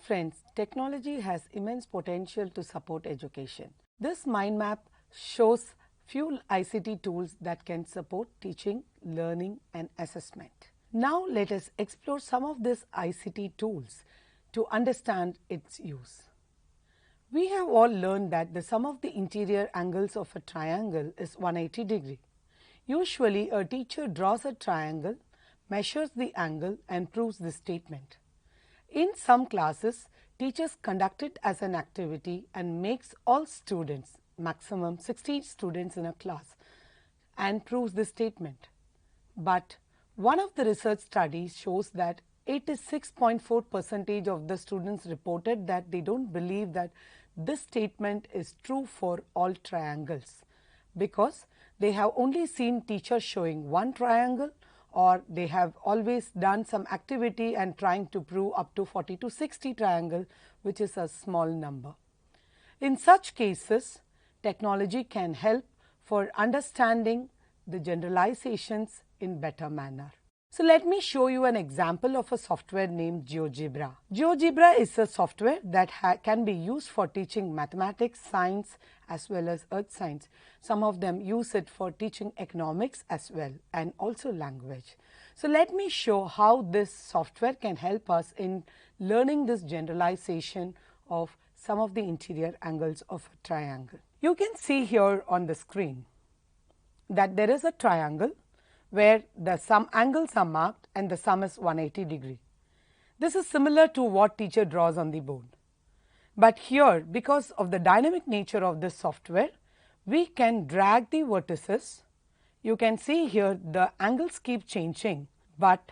friends, technology has immense potential to support education. This mind map shows few ICT tools that can support teaching, learning and assessment. Now let us explore some of these ICT tools to understand its use. We have all learned that the sum of the interior angles of a triangle is 180 degree. Usually a teacher draws a triangle, measures the angle and proves this statement. In some classes, teachers conduct it as an activity and makes all students, maximum 16 students in a class, and proves this statement. But one of the research studies shows that 86.4% of the students reported that they don't believe that this statement is true for all triangles, because they have only seen teachers showing one triangle, or they have always done some activity and trying to prove up to 40 to 60 triangle, which is a small number. In such cases, technology can help for understanding the generalizations in better manner. So let me show you an example of a software named GeoGebra. GeoGebra is a software that can be used for teaching mathematics, science as well as earth science. Some of them use it for teaching economics as well, and also language. So let me show how this software can help us in learning this generalization of some of the interior angles of a triangle. You can see here on the screen that there is a triangle where the sum angles are marked and the sum is 180 degree. This is similar to what teacher draws on the board. But here, because of the dynamic nature of this software, we can drag the vertices. You can see here the angles keep changing, but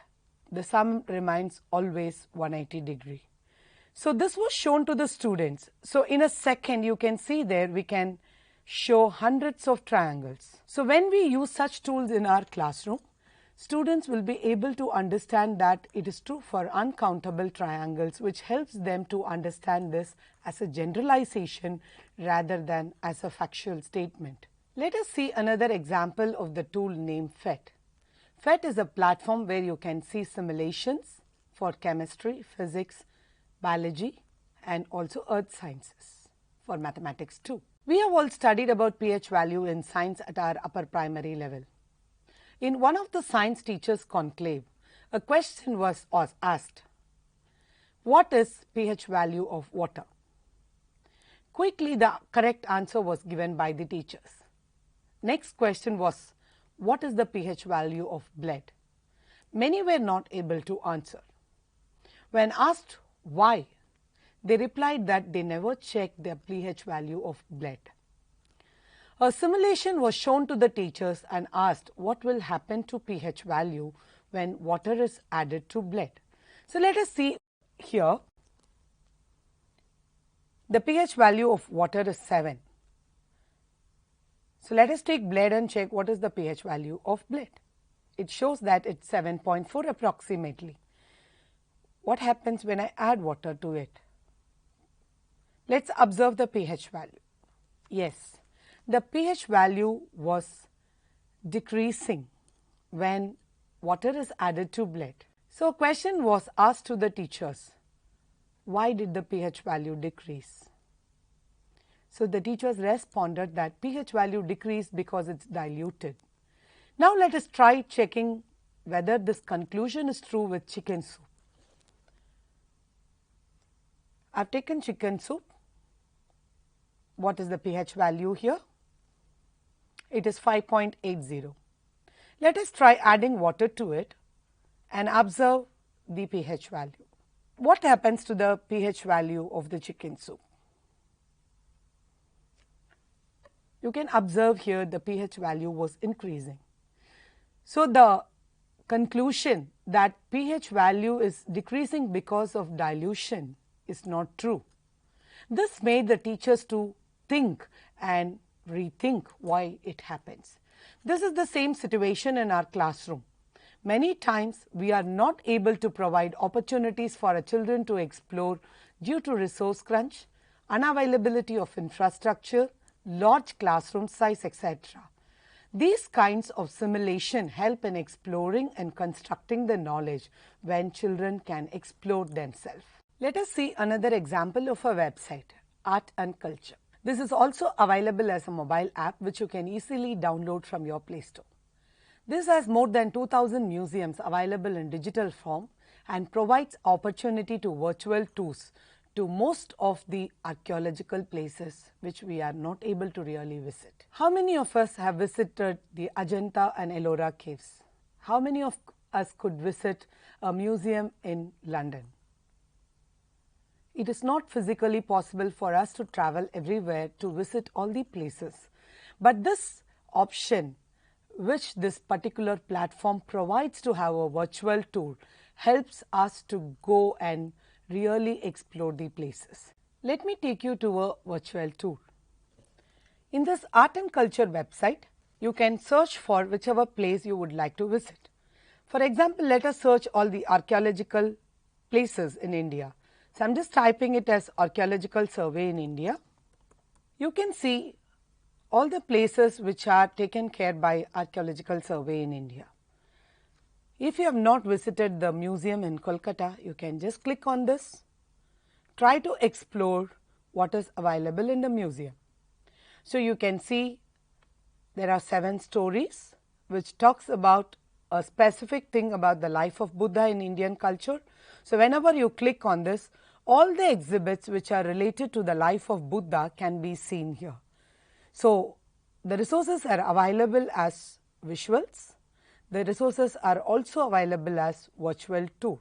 the sum remains always 180 degree. So this was shown to the students. So in a second, you can see there we can show hundreds of triangles. So when we use such tools in our classroom, students will be able to understand that it is true for uncountable triangles, which helps them to understand this as a generalization rather than as a factual statement. Let us see another example of the tool named PhET. PhET is a platform where you can see simulations for chemistry, physics, biology and also earth sciences, for mathematics too. We have all studied about pH value in science at our upper primary level. In one of the science teachers' conclave, a question was asked, what is pH value of water? Quickly the correct answer was given by the teachers. Next question was, what is the pH value of blood? Many were not able to answer. When asked why, they replied that they never checked their pH value of blood. A simulation was shown to the teachers and asked what will happen to pH value when water is added to blood. So let us see here. The pH value of water is 7. So let us take blood and check what is the pH value of blood. It shows that it's 7.4 approximately. What happens when I add water to it? Let's observe the pH value. Yes, the pH value was decreasing when water is added to blood. So a question was asked to the teachers, why did the pH value decrease? So the teachers responded that pH value decreased because it's diluted. Now let us try checking whether this conclusion is true with chicken soup. I've taken chicken soup. What is the pH value here? It is 5.80. Let us try adding water to it and observe the pH value. What happens to the pH value of the chicken soup? You can observe here the pH value was increasing. So the conclusion that pH value is decreasing because of dilution is not true. This made the teachers to think and rethink why it happens. This is the same situation in our classroom. Many times we are not able to provide opportunities for our children to explore due to resource crunch, unavailability of infrastructure, large classroom size, etc. These kinds of simulation help in exploring and constructing the knowledge when children can explore themselves. Let us see another example of a website, Art and Culture. This is also available as a mobile app which you can easily download from your Play Store. This has more than 2000 museums available in digital form and provides opportunity to virtual tours to most of the archaeological places which we are not able to really visit. How many of us have visited the Ajanta and Ellora caves? How many of us could visit a museum in London? It is not physically possible for us to travel everywhere to visit all the places, but this option which this particular platform provides to have a virtual tour helps us to go and really explore the places. Let me take you to a virtual tour. In this Art and Culture website, you can search for whichever place you would like to visit. For example, let us search all the archaeological places in India. So, I am just typing it as Archaeological Survey in India. You can see all the places which are taken care by Archaeological Survey in India. If you have not visited the museum in Kolkata, you can just click on this, try to explore what is available in the museum. So, you can see there are 7 stories which talks about a specific thing about the life of Buddha in Indian culture. So, whenever you click on this, all the exhibits which are related to the life of Buddha can be seen here. So, the resources are available as visuals. The resources are also available as virtual tour.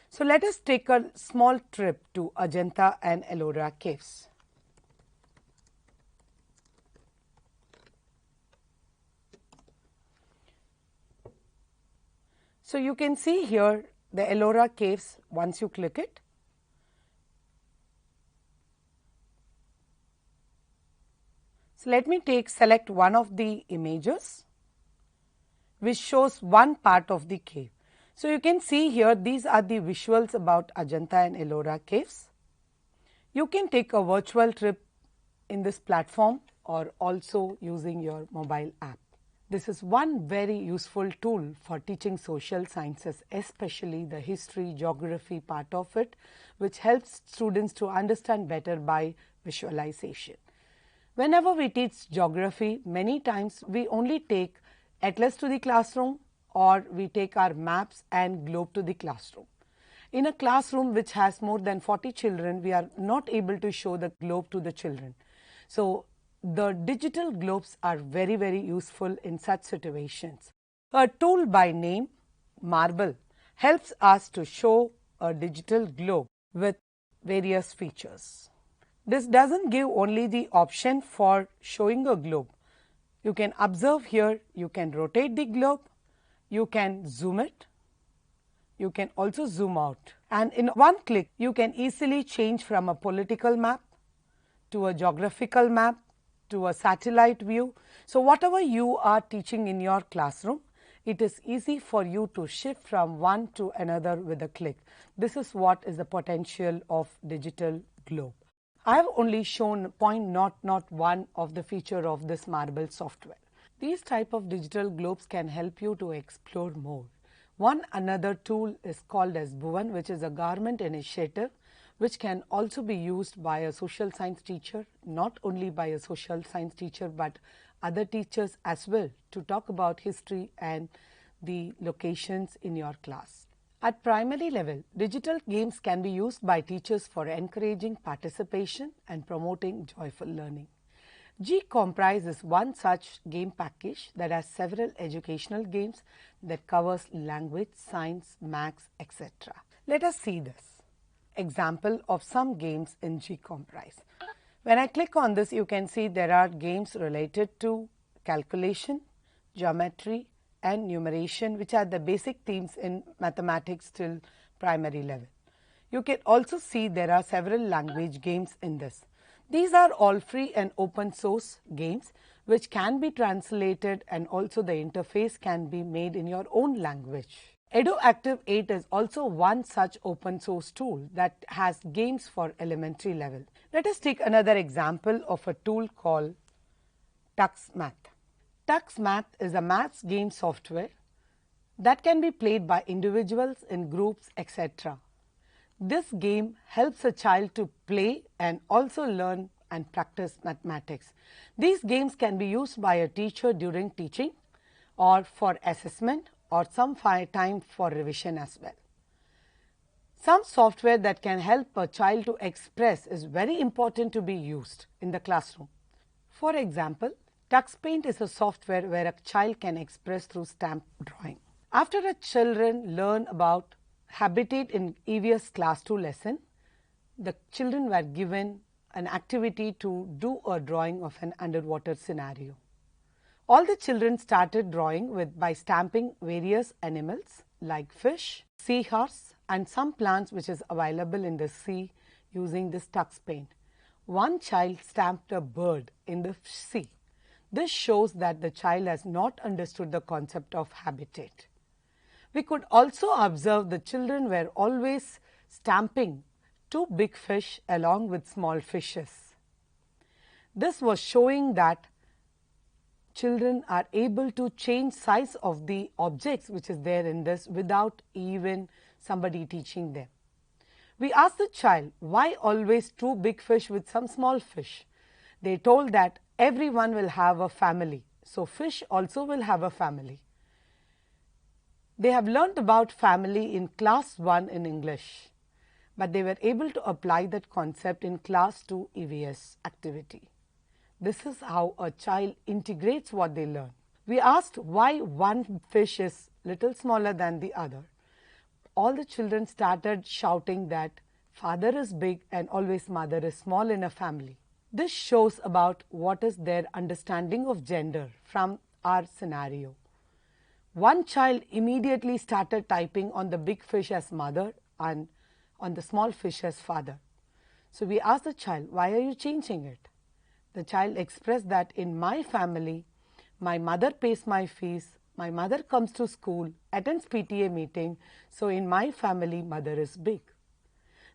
So, let us take a small trip to Ajanta and Ellora caves. So, you can see here the Ellora caves once you click it. So, let me select one of the images which shows one part of the cave. So, you can see here these are the visuals about Ajanta and Ellora caves. You can take a virtual trip in this platform or also using your mobile app. This is one very useful tool for teaching social sciences, especially the history, geography part of it, which helps students to understand better by visualization. Whenever we teach geography, many times we only take atlas to the classroom or we take our maps and globe to the classroom. In a classroom which has more than 40 children, we are not able to show the globe to the children. So, the digital globes are very, very useful in such situations. A tool by name Marble helps us to show a digital globe with various features. This does not give only the option for showing a globe. You can observe here, you can rotate the globe, you can zoom it, you can also zoom out, and in one click you can easily change from a political map to a geographical map to a satellite view. So, whatever you are teaching in your classroom, it is easy for you to shift from one to another with a click. This is what is the potential of digital globe. I have only shown point not one of the feature of this Marble software. These type of digital globes can help you to explore more. One another tool is called as Bhuvan, which is a government initiative which can also be used by a social science teacher, not only by a social science teacher, but other teachers as well, to talk about history and the locations in your class. At primary level, digital games can be used by teachers for encouraging participation and promoting joyful learning. G-Comprise is one such game package that has several educational games that covers language, science, maths, etc. Let us see this example of some games in G-Comprise. When I click on this, you can see there are games related to calculation, geometry, and numeration, which are the basic themes in mathematics till primary level. You can also see there are several language games in this. These are all free and open source games which can be translated, and also the interface can be made in your own language. EduActive 8 is also one such open source tool that has games for elementary level. Let us take another example of a tool called Tux Math. Tux Math is a maths game software that can be played by individuals, in groups, etc. This game helps a child to play and also learn and practice mathematics. These games can be used by a teacher during teaching or for assessment or some time for revision as well. Some software that can help a child to express is very important to be used in the classroom. For example, TuxPaint is a software where a child can express through stamp drawing. After the children learn about Habitat in EVS Class 2 lesson, the children were given an activity to do a drawing of an underwater scenario. All the children started drawing by stamping various animals like fish, seahorse and some plants which is available in the sea using this TuxPaint. One child stamped a bird in the sea. This shows that the child has not understood the concept of habitat. We could also observe the children were always stamping two big fish along with small fishes. This was showing that children are able to change size of the objects which is there in this without even somebody teaching them. We asked the child, why always two big fish with some small fish? They told that everyone will have a family, so fish also will have a family. They have learnt about family in class 1 in English, but they were able to apply that concept in class 2 EVS activity. This is how a child integrates what they learn. We asked why one fish is little smaller than the other. All the children started shouting that father is big and always mother is small in a family. This shows about what is their understanding of gender from our scenario. One child immediately started typing on the big fish as mother and on the small fish as father. So we asked the child, why are you changing it? The child expressed that in my family, my mother pays my fees, my mother comes to school, attends PTA meeting, so in my family, mother is big.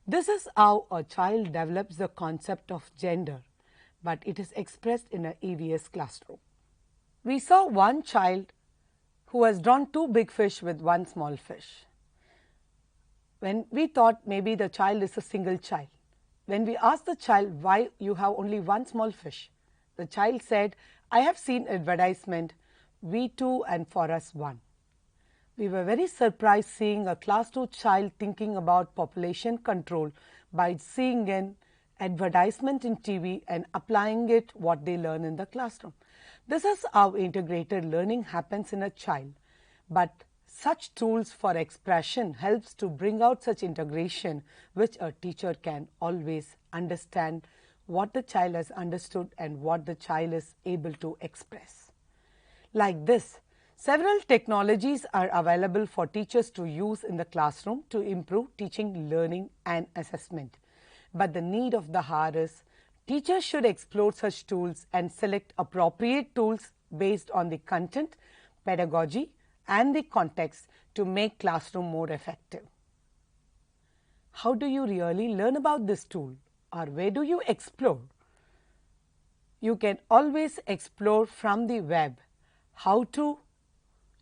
This is how a child develops the concept of gender, but it is expressed in an EVS classroom. We saw one child who has drawn two big fish with one small fish. When we thought maybe the child is a single child. When we asked the child why you have only one small fish, the child said, I have seen advertisement, we two and for us one. We were very surprised seeing a class 2 child thinking about population control by seeing an advertisement in TV and applying it what they learn in the classroom. This is how integrated learning happens in a child, but such tools for expression helps to bring out such integration which a teacher can always understand what the child has understood and what the child is able to express. Like this, several technologies are available for teachers to use in the classroom to improve teaching, learning and assessment. But the need of the hour is teachers should explore such tools and select appropriate tools based on the content, pedagogy and the context to make classroom more effective. How do you really learn about this tool, or where do you explore? You can always explore from the web how to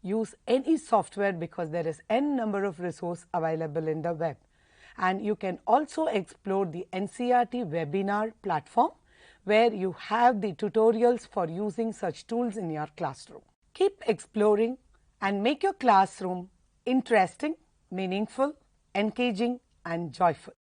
use any software because there is n number of resources available in the web. And you can also explore the NCERT webinar platform where you have the tutorials for using such tools in your classroom. Keep exploring and make your classroom interesting, meaningful, engaging and joyful.